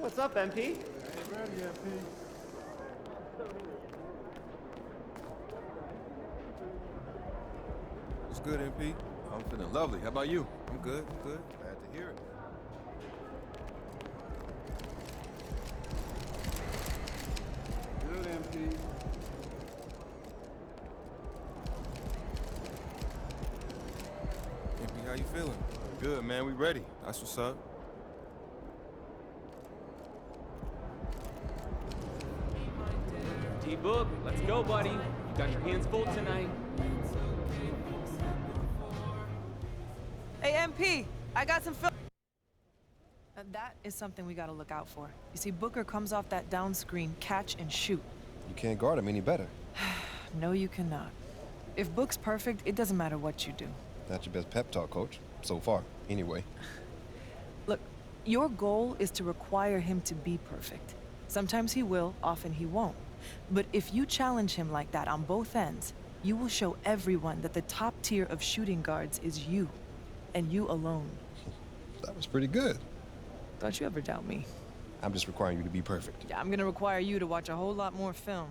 What's up, MP? Hey, ready, MP. What's good, MP? I'm feeling lovely. How about you? I'm good, good. Glad to hear it. Good, MP. MP, how you feeling? Good, man. We ready. That's what's up. T-Book, let's go, buddy. You got your hands full tonight. Hey, MP, I got some film. That is something we gotta look out for. You see, Booker comes off that down screen, catch and shoot. You can't guard him any better. No, you cannot. If Book's perfect, it doesn't matter what you do. That's your best pep talk, coach. So far, anyway. Look, your goal is to require him to be perfect. Sometimes he will, often he won't. But if you challenge him like that on both ends, you will show everyone that the top tier of shooting guards is you, and you alone. That was pretty good. Don't you ever doubt me. I'm just requiring you to be perfect. Yeah, I'm gonna require you to watch a whole lot more film.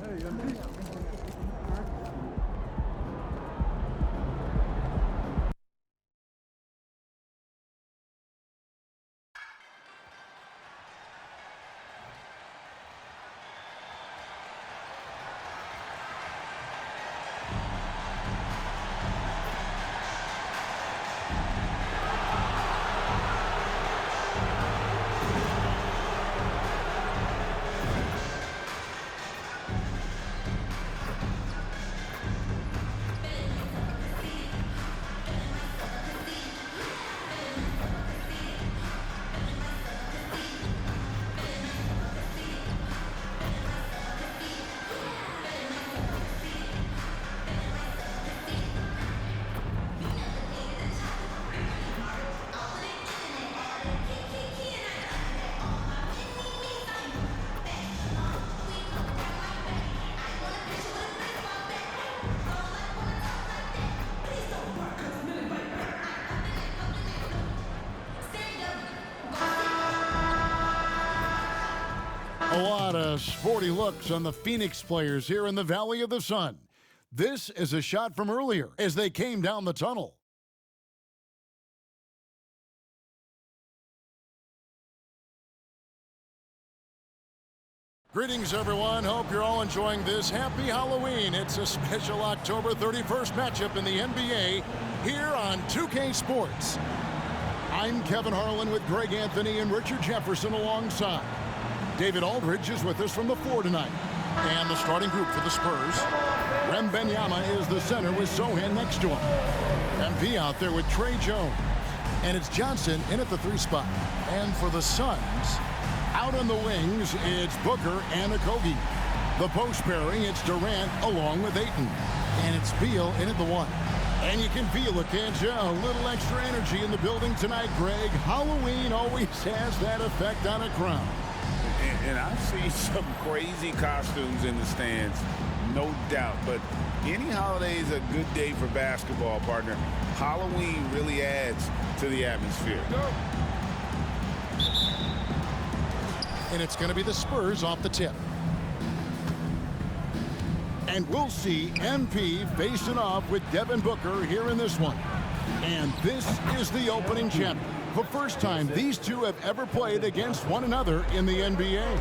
Hey, MP. A lot of sporty looks on the Phoenix players here in the Valley of the Sun. This is a shot from earlier as they came down the tunnel. Greetings, everyone. Hope you're all enjoying this. Happy Halloween. It's a special October 31st matchup in the NBA here on 2K Sports. I'm Kevin Harlan with Greg Anthony and Richard Jefferson alongside. David Aldridge is with us from the floor tonight. And the starting group for the Spurs. Rem Benyama is the center with Sohan next to him. MP out there with Trey Jones. And it's Johnson in at the 3 spot. And for the Suns, out on the wings, it's Booker and Okogie. The post pairing, it's Durant along with Ayton. And it's Beal in at the 1. And you can feel it, can't you? A little extra energy in the building tonight, Greg. Halloween always has that effect on a crowd. And I've seen some crazy costumes in the stands, no doubt. But any holiday is a good day for basketball, partner. Halloween really adds to the atmosphere. And it's going to be the Spurs off the tip. And we'll see MP facing off with Devin Booker here in this one. And this is the opening chapter. The first time these two have ever played against one another in the NBA.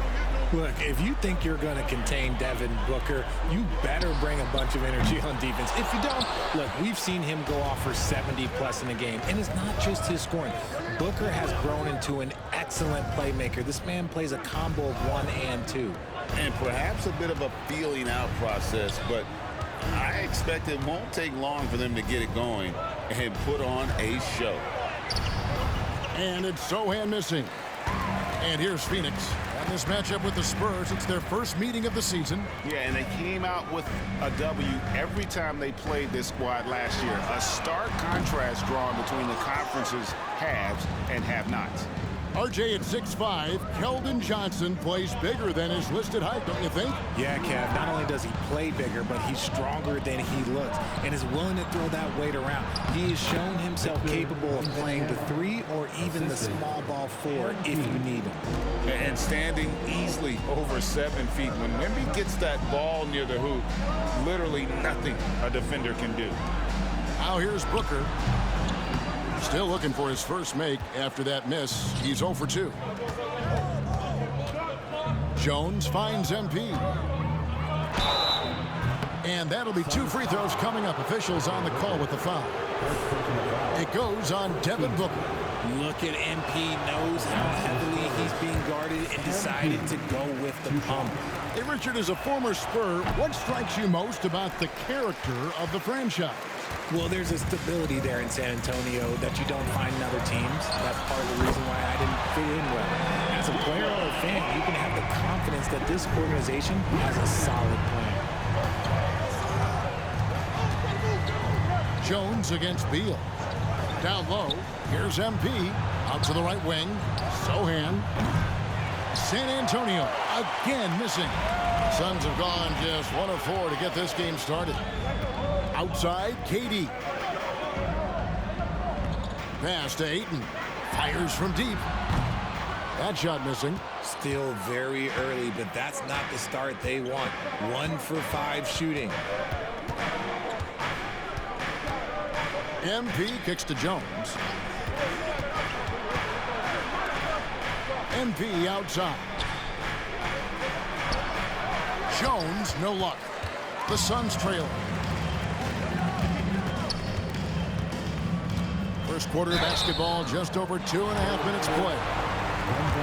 Look, if you think you're going to contain Devin Booker, you better bring a bunch of energy on defense. If you don't, look, we've seen him go off for 70+ in a game. And it's not just his scoring. Booker has grown into an excellent playmaker. This man plays a combo of 1 and 2. And perhaps a bit of a feeling out process, but I expect it won't take long for them to get it going and put on a show. And it's Sohan missing. And here's Phœnix. And this matchup with the Spurs, it's their first meeting of the season. Yeah, and they came out with a W every time they played this squad last year. A stark contrast drawn between the conference's haves and have-nots. RJ at 6'5", Keldon Johnson plays bigger than his listed height, don't you think? Yeah, Kev, not only does he play bigger, but he's stronger than he looks and is willing to throw that weight around. He has shown himself capable of playing the 3 or even the small ball 4 if you need him. And standing easily over 7 feet. When Wemby gets that ball near the hoop, literally nothing a defender can do. Now here's Booker. Still looking for his first make after that miss. He's 0 for 2. Jones finds MP. And that'll be 2 free throws coming up. Officials on the call with the foul. It goes on Devin Booker. Look at MP, knows how heavily he's being guarded and decided to go with the pump. Hey, Richard, as a former Spur, what strikes you most about the character of the franchise? Well, there's a stability there in San Antonio that you don't find in other teams. That's part of the reason why I didn't fit in well. As a player or a fan, you can have the confidence that this organization has a solid plan. Jones against Beal. Down low, here's MP. Out to the right wing. Sohan. San Antonio again missing. Suns have gone just 1 of 4 to get this game started. Outside, KD. Pass to Ayton. Fires from deep. That shot missing. Still very early, but that's not the start they want. 1 for 5 shooting. MP kicks to Jones. MP outside. Jones, no luck. The Suns trail. First quarter of basketball, just over 2.5 minutes play.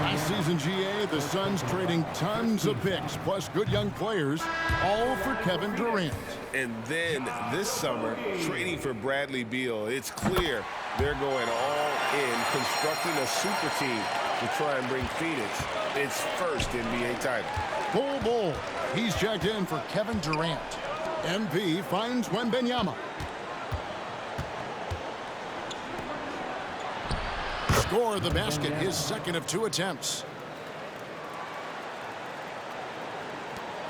Last season, GA, the Suns trading tons of picks, plus good young players, all for Kevin Durant. And then this summer, trading for Bradley Beal. It's clear they're going all in, constructing a super team to try and bring Phœnix its first NBA title. Bull. He's checked in for Kevin Durant. MP finds Wembanyama. Score the basket, his second of 2 attempts.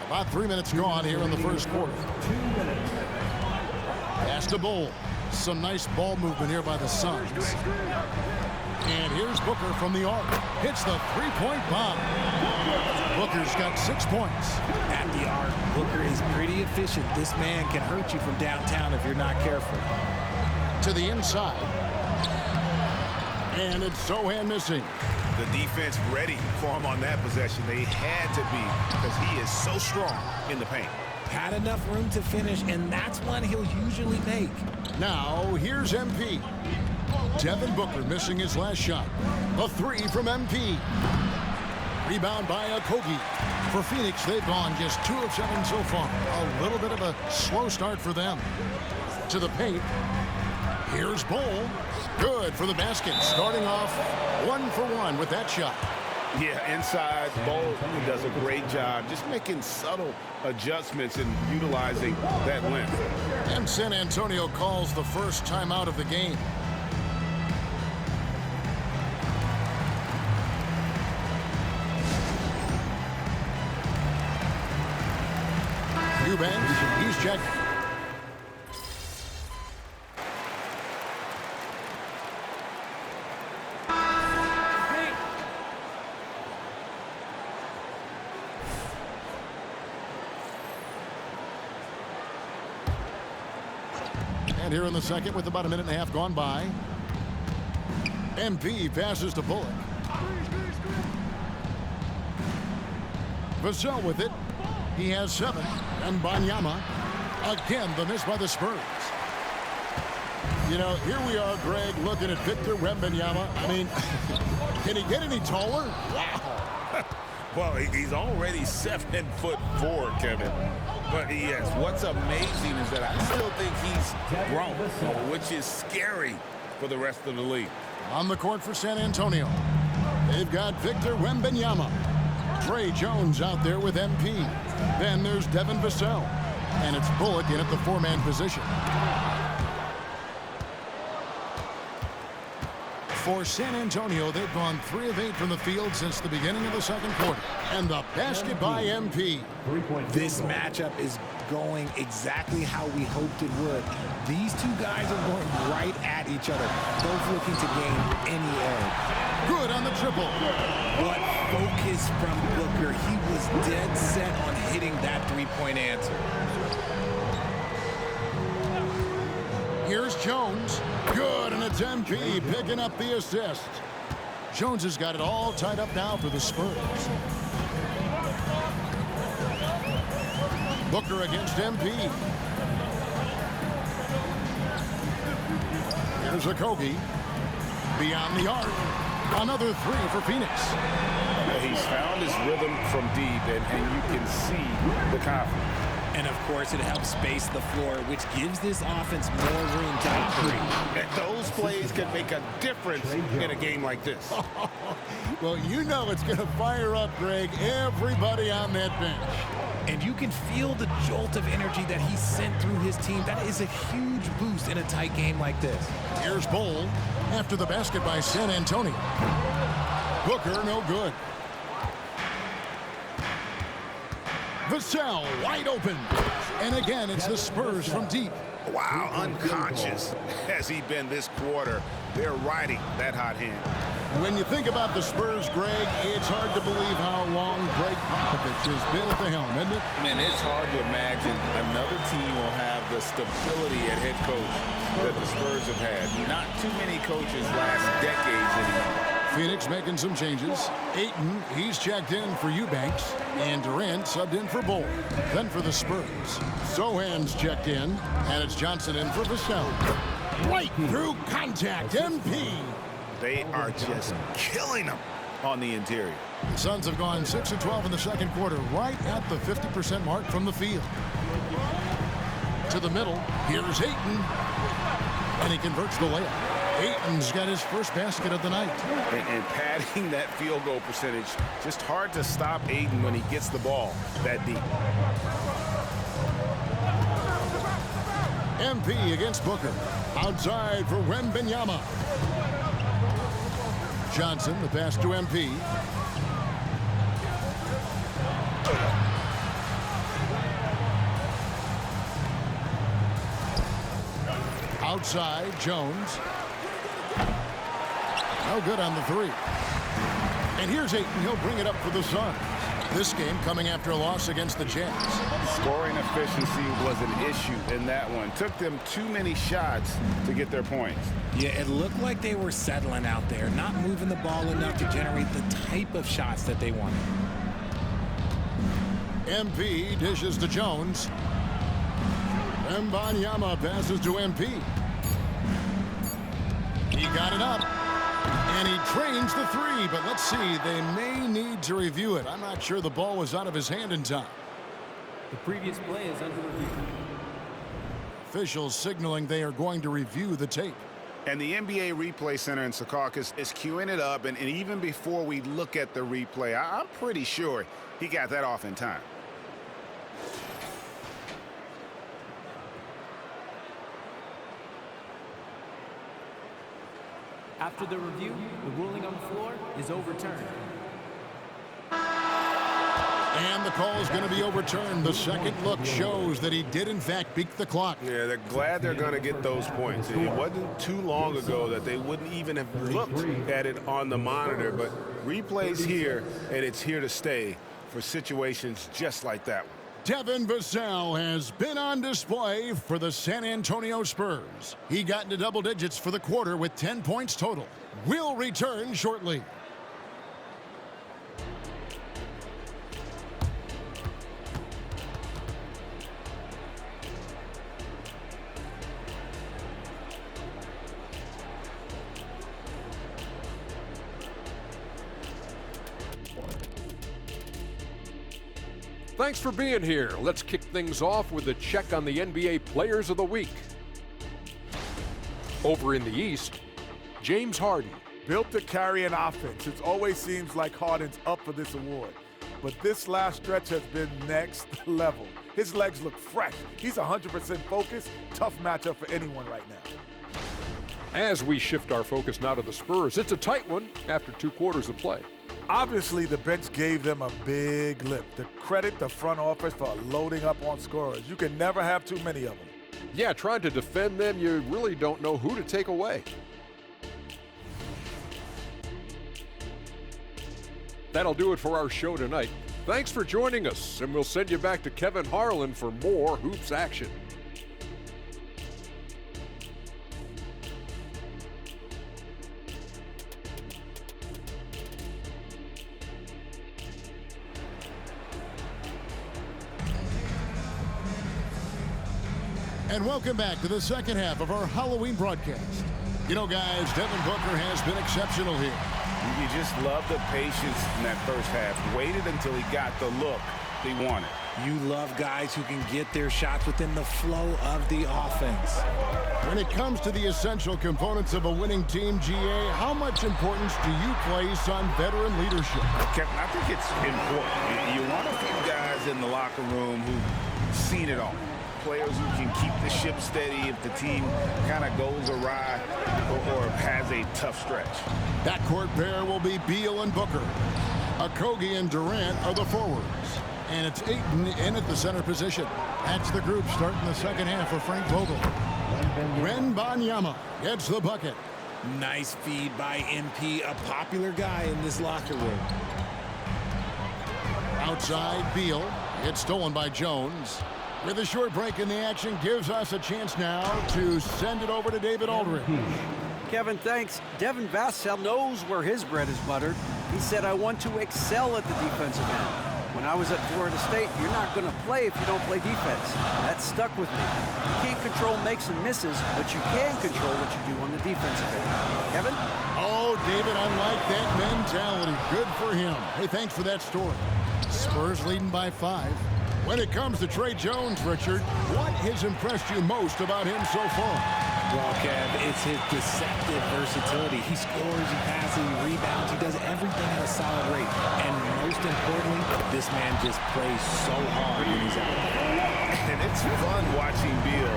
About 3 minutes gone here in the first quarter. Pass to Bull. Some nice ball movement here by the Suns. And here's Booker from the arc. Hits the 3-point bomb. Booker's got 6 points. At the arc, Booker is pretty efficient. This man can hurt you from downtown if you're not careful. To the inside. And it's Sohan missing. The defense ready for him on that possession. They had to be because he is so strong in the paint. Had enough room to finish, and that's one he'll usually make. Now, here's MP. Devin Booker missing his last shot. The 3 from MP. Rebound by Okogie. For Phœnix, they've gone just 2 of 7 so far. A little bit of a slow start for them. To the paint. Here's Bull. Good for the basket. Starting off 1 for 1 with that shot. Yeah, inside, Bull does a great job just making subtle adjustments and utilizing that length. And San Antonio calls the first timeout of the game. Eubanks, he's checked. And here in the second with about 1.5 minutes gone by. MP passes to Bullock. Vassell with it. He has 7. And Banyama. Again, the miss by the Spurs. You know, here we are, Greg, looking at Victor Wembanyama. I mean, can he get any taller? Wow. Well, he's already 7'4", Kevin. But yes, what's amazing is that I still think he's grown, which is scary for the rest of the league. On the court for San Antonio. They've got Victor Wembanyama. Trey Jones out there with MP. Then there's Devin Vassell. And it's Bullock in at the four-man position. For San Antonio, they've gone 3 of 8 from the field since the beginning of the second quarter. And the basket by MP. This matchup is going exactly how we hoped it would. These two guys are going right at each other, both looking to gain any edge. Good on the triple. What focus from Booker. He was dead set on hitting that three-point answer. Here's Jones. Good, and it's MP picking up the assist. Jones has got it all tied up now for the Spurs. Booker against MP. Here's Okogie. Beyond the arc. Another 3 for Phœnix. He's found his rhythm from deep, and you can see the confidence. And of course, it helps space the floor, which gives this offense more room to operate. And those plays can make a difference in a game like this. Well, you know it's going to fire up, Greg, everybody on that bench. And you can feel the jolt of energy that he sent through his team. That is a huge boost in a tight game like this. Here's Bol after the basket by San Antonio. Booker, no good. Vassell wide open. And again, it's the Spurs from deep. Wow, unconscious has he been this quarter. They're riding that hot hand. When you think about the Spurs, Greg, it's hard to believe how long Greg Popovich has been at the helm, isn't it? Man, it's hard to imagine another team will have the stability at head coach that the Spurs have had. Not too many coaches last decades anymore. Phœnix making some changes. Ayton, he's checked in for Eubanks. And Durant subbed in for Bol. Then for the Spurs, Sohan's checked in. And it's Johnson in for Vassell. Right through contact, MP. They are just killing them on the interior. The Suns have gone 6 of 12 in the second quarter, right at the 50% mark from the field. To the middle, here's Ayton. And he converts the layup. Ayton's got his first basket of the night. And padding that field goal percentage, just hard to stop Ayton when he gets the ball that deep. MP against Booker. Outside for Wembanyama. Johnson, the pass to MP. Outside, Jones. No good on the 3. And here's Ayton. He'll bring it up for the Suns. This game coming after a loss against the Jazz. Scoring efficiency was an issue in that one. Took them too many shots to get their points. Yeah, it looked like they were settling out there, not moving the ball enough to generate the type of shots that they wanted. MP dishes to Jones. Wembanyama passes to MP. He got it up. And he trains the 3, but let's see. They may need to review it. I'm not sure the ball was out of his hand in time. The previous play is under review. Officials signaling they are going to review the tape. And the NBA Replay Center in Secaucus is queuing it up. And even before we look at the replay, I'm pretty sure he got that off in time. After the review, the ruling on the floor is overturned. And the call is going to be overturned. The second look shows that he did, in fact, beat the clock. Yeah, they're glad they're going to get those points. It wasn't too long ago that they wouldn't even have looked at it on the monitor, but replay's here, and it's here to stay for situations just like that one. Devin Vassell has been on display for the San Antonio Spurs. He got into double digits for the quarter with 10 points total. We'll return shortly. Thanks for being here. Let's kick things off with a check on the NBA Players of the Week. Over in the East, James Harden, Built to carry an offense. It always seems like Harden's up for this award. But this last stretch has been next level. His legs look fresh. He's 100% focused. Tough matchup for anyone right now. As we shift our focus now to the Spurs, it's a tight one after 2 quarters of play. Obviously, the bench gave them a big lift. To credit the front office for loading up on scorers. You can never have too many of them. Yeah, trying to defend them, you really don't know who to take away. That'll do it for our show tonight. Thanks for joining us, and we'll send you back to Kevin Harlan for more hoops action. And welcome back to the second half of our Halloween broadcast. You know, guys, Devin Booker has been exceptional here. You just love the patience in that first half. Waited until he got the look he wanted. You love guys who can get their shots within the flow of the offense. When it comes to the essential components of a winning team, GA, how much importance do you place on veteran leadership? Kevin, I think it's important. You want a few guys in the locker room who've seen it all. Players who can keep the ship steady if the team kind of goes awry or has a tough stretch. That court pair will be Beal and Booker. Okogie and Durant are the forwards. And it's Ayton in at the center position. That's the group starting the second half for Frank Vogel. Wembanyama gets the bucket. Nice feed by MP, a popular guy in this locker room. Outside, Beal. It's stolen by Jones. With a short break in the action, gives us a chance now to send it over to David Aldridge. Kevin, thanks. Devin Vassell knows where his bread is buttered. He said, I want to excel at the defensive end. When I was at Florida State, you're not going to play if you don't play defense. That stuck with me. You can't control makes and misses, but you can control what you do on the defensive end. Kevin? Oh, David, I like that mentality. Good for him. Hey, thanks for that story. Spurs leading by 5. When it comes to Trey Jones, Richard, what has impressed you most about him so far? Well, Kev, it's his deceptive versatility. He scores, he passes, he rebounds, he does everything at a solid rate. And most importantly, this man just plays so hard when he's out there. And it's fun watching Beal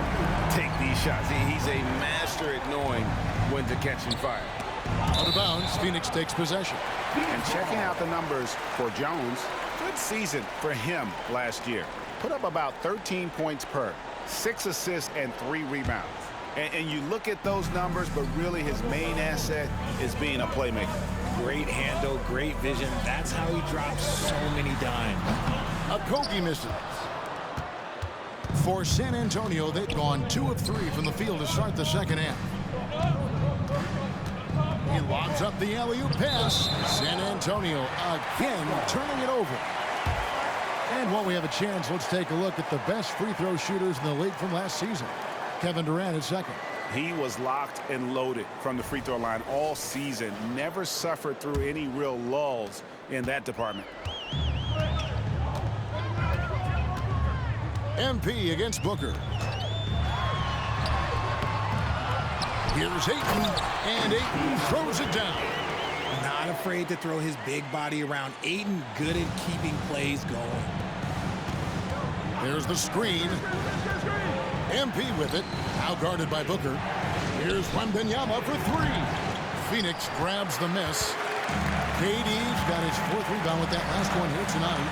take these shots. He's a master at knowing when to catch and fire. Out of bounds, Phœnix takes possession. And checking out the numbers for Jones, good season for him last year. Put up about 13 points per, 6 assists and 3 rebounds. And you look at those numbers, but really his main asset is being a playmaker. Great handle, great vision. That's how he drops so many dimes. Okogie misses. For San Antonio, they've gone 2 of 3 from the field to start the second half. He lobs up the alley-oop pass. San Antonio again turning it over. And while we have a chance, let's take a look at the best free throw shooters in the league from last season. Kevin Durant is second. He was locked and loaded from the free throw line all season. Never suffered through any real lulls in that department. MP against Booker. Here's Ayton, and Ayton throws it down. Not afraid to throw his big body around. Ayton good at keeping plays going. There's the screen. MP with it, out guarded by Booker. Here's Wembanyama for 3. Phœnix grabs the miss. KD's got his 4th rebound with that last one here tonight.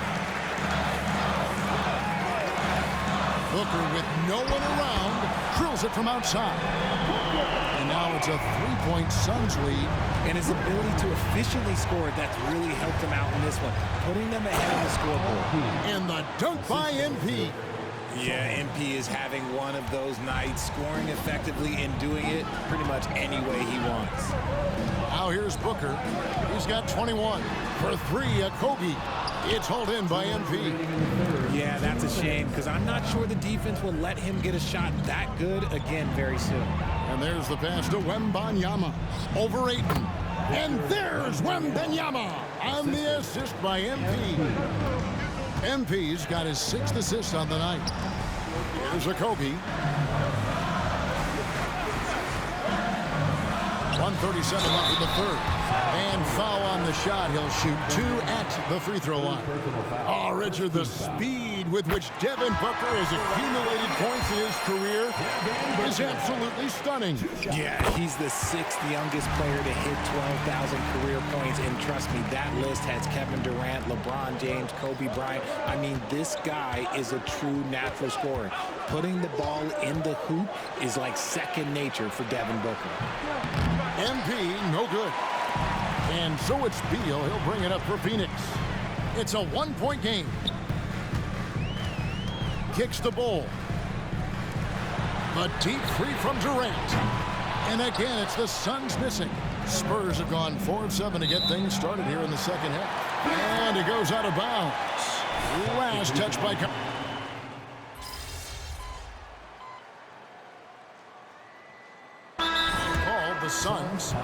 Booker with no one around, drills it from outside. And now it's a 3-point Suns lead. And his ability to efficiently score, that's really helped him out in this one, putting them ahead of the scoreboard. And the dunk by MP. Yeah, MP is having one of those nights, scoring effectively and doing it pretty much any way he wants. Now here's Booker. He's got 21. For 3, Okogie. It's hauled in by MP. Yeah, that's a shame because I'm not sure the defense will let him get a shot that good again very soon. And there's the pass to Wembanyama. Over Ayton. And there's Wembanyama on the assist by MP. MP's got his 6th assist on the night. Here's Okogie. 1:37 left in the third. And foul on the shot. He'll shoot 2 at the free throw line. Oh, Richard, the speed with which Devin Booker has accumulated points in his career is absolutely stunning. Yeah, he's the 6th youngest player to hit 12,000 career points. And trust me, that list has Kevin Durant, LeBron James, Kobe Bryant. I mean, this guy is a true natural scorer. Putting the ball in the hoop is like second nature for Devin Booker. MP, no good. And so it's Beal. He'll bring it up for Phœnix. It's a 1-point game. Kicks the ball. A deep three from Durant. And again, it's the Suns missing. Spurs have gone 4 of 7 to get things started here in the second half. And it goes out of bounds. Last touch by... Called the Suns.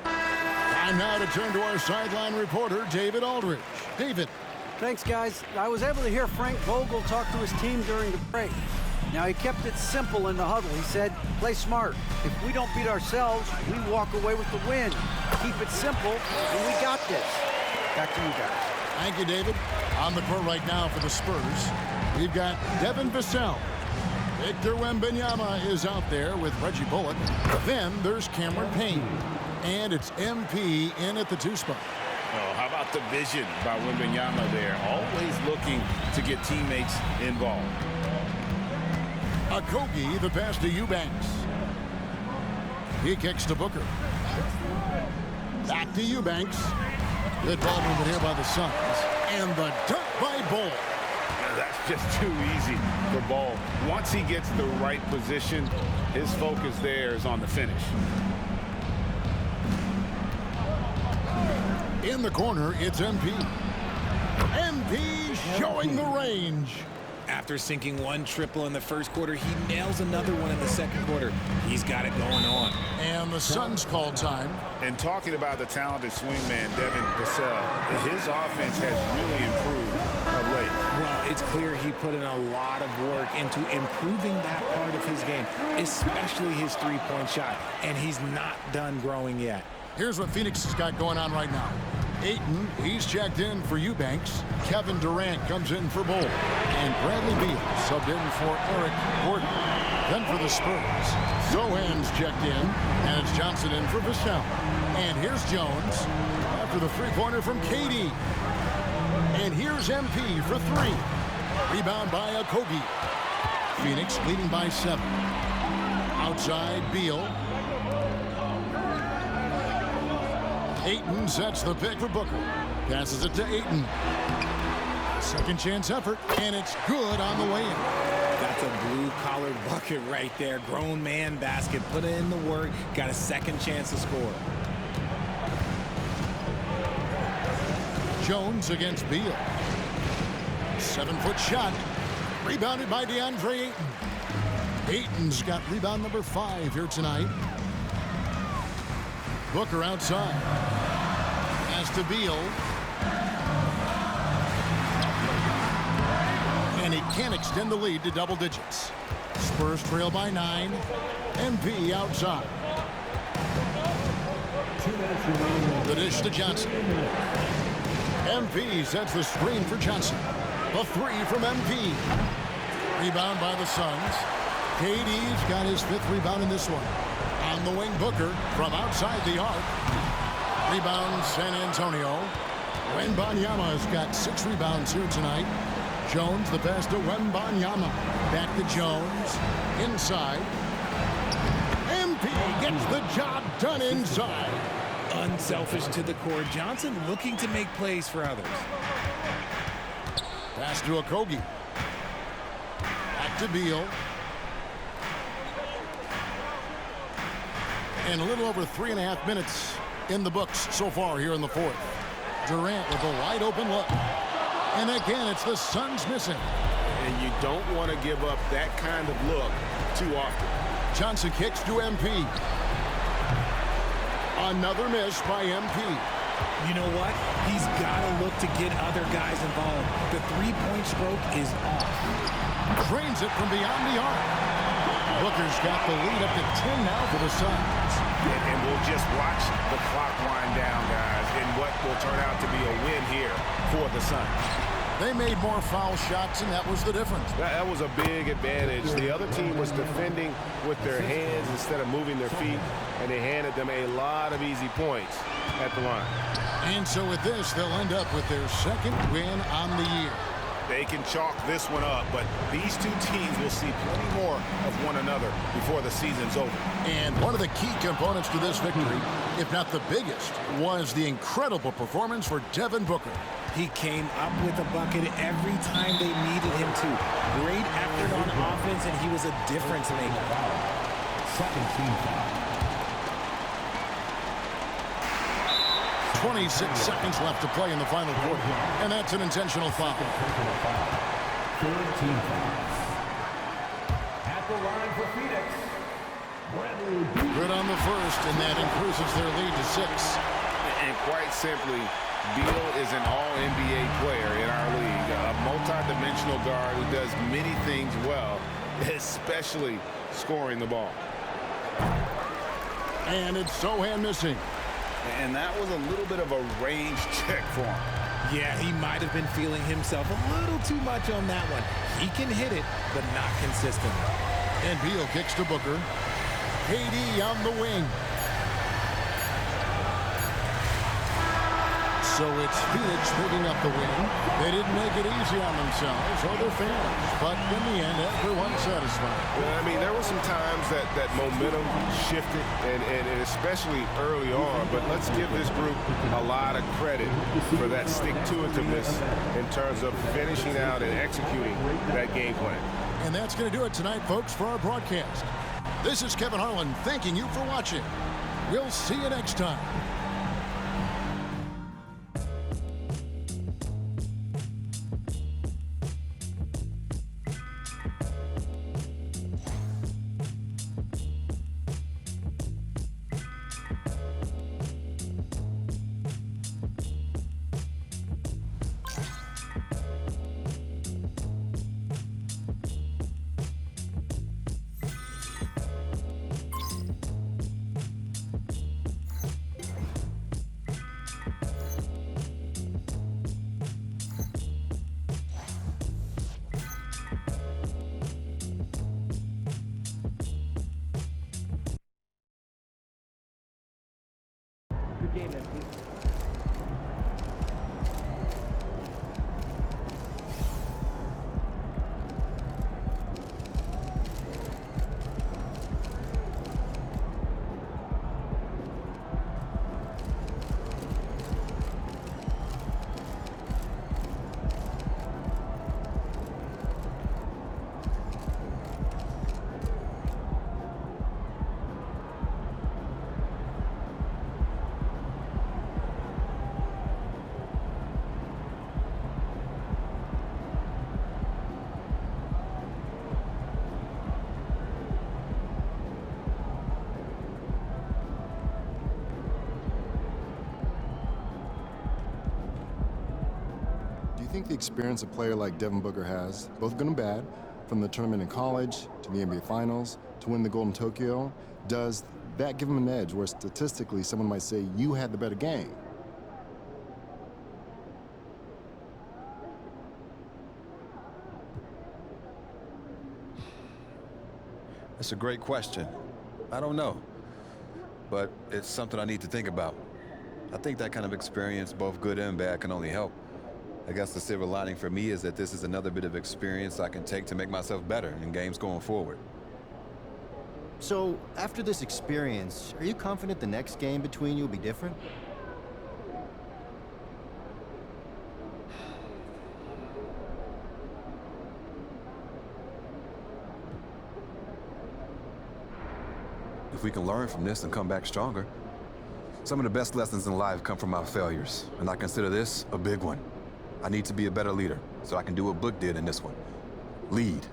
Time now to turn to our sideline reporter, David Aldridge. David. Thanks, guys. I was able to hear Frank Vogel talk to his team during the break. Now, he kept it simple in the huddle. He said, play smart. If we don't beat ourselves, we walk away with the win. Keep it simple, and we got this. Back to you guys. Thank you, David. On the court right now for the Spurs, we've got Devin Vassell. Victor Wembanyama is out there with Reggie Bullock. Then there's Cameron Payne. And it's MP in at the 2 spot. Oh, how about the vision by Wembanyama there? Always looking to get teammates involved. Okogie, the pass to Eubanks. He kicks to Booker. Back to Eubanks. Good ball movement here by the Suns. And the dunk by Ball. That's just too easy for Ball. Once he gets the right position, his focus there is on the finish. In the corner, it's MP. MP showing the range. After sinking 1 triple in the first quarter, he nails another one in the second quarter. He's got it going on. And the Suns call time. And talking about the talented swingman, Devin Vassell, his offense has really improved of late. Well, it's clear he put in a lot of work into improving that part of his game, especially his 3-point shot. And he's not done growing yet. Here's what Phœnix has got going on right now. Ayton, he's checked in for Eubanks. Kevin Durant comes in for Bull. And Bradley Beal subbed in for Eric Gordon. Then for the Spurs, Zohan's checked in, and it's Johnson in for Vassell. And here's Jones after the 3-pointer from KD. And here's MP for 3. Rebound by Okogie. Phœnix leading by 7. Outside, Beal. Ayton sets the pick for Booker. Passes it to Ayton. Second chance effort, and it's good on the way in. That's a blue-collar bucket right there. Grown man basket. Put in the work. Got a second chance to score. Jones against Beal. 7-foot shot. Rebounded by DeAndre Ayton. Ayton's got rebound number 5 here tonight. Booker outside. Pass to Beal. And he can't extend the lead to double digits. Spurs trail by 9. MP outside. The dish to Johnson. MP sets the screen for Johnson. The 3 from MP. Rebound by the Suns. KD's got his 5th rebound in this one. On the wing, Booker from outside the arc. Rebound, San Antonio. Wembanyama's got 6 rebounds here tonight. Jones, the pass to Wembanyama. Back to Jones. Inside. MP gets the job done inside. Unselfish to the core. Johnson looking to make plays for others. Pass to Okogie. Back to Beal. And a little over 3.5 minutes in the books so far here in the 4th. Durant with a wide open look. And again, it's the Suns missing. And you don't want to give up that kind of look too often. Johnson kicks to MP. Another miss by MP. You know what? He's got to look to get other guys involved. The 3-point stroke is off. Drains it from beyond the arc. Booker's got the lead up to 10 now for the Suns. And we'll just watch the clock wind down, guys, in what will turn out to be a win here for the Suns. They made more foul shots, and that was the difference. That was a big advantage. The other team was defending with their hands instead of moving their feet, and they handed them a lot of easy points at the line. And so with this, they'll end up with their second win on the year. They can chalk this one up, but these two teams will see plenty more of one another before the season's over. And one of the key components to this victory, if not the biggest, was the incredible performance for Devin Booker. He came up with a bucket every time they needed him to. Great effort on offense, and he was a difference maker. Second team foul. 26 seconds left to play in the final quarter, and that's an intentional foul. Third team foul. At the line for Phœnix. Good on the first, and that increases their lead to 6. And quite simply, Beal is an all-NBA player in our league, a multi-dimensional guard who does many things well, especially scoring the ball. And it's Sohan missing. And that was a little bit of a range check for him. Yeah, he might have been feeling himself a little too much on that one. He can hit it, but not consistently. And Beal kicks to Booker. KD on the wing. So it's Phœnix picking up the win. They didn't make it easy on themselves or their fans, but in the end, everyone's satisfied. Well, I mean, there were some times that momentum shifted, and especially early on, but let's give this group a lot of credit for that stick-to-itiveness in terms of finishing out and executing that game plan. And that's going to do it tonight, folks, for our broadcast. This is Kevin Harlan thanking you for watching. We'll see you next time. Game empty. Do you think the experience a player like Devin Booker has, both good and bad, from the tournament in college to the NBA Finals to win the gold in Tokyo, does that give him an edge where statistically someone might say you had the better game? That's a great question. I don't know, but it's something I need to think about. I think that kind of experience, both good and bad, can only help. I guess the silver lining for me is that this is another bit of experience I can take to make myself better in games going forward. So, after this experience, are you confident the next game between you will be different? If we can learn from this and come back stronger. Some of the best lessons in life come from our failures, and I consider this a big one. I need to be a better leader, so I can do what Book did in this one. Lead.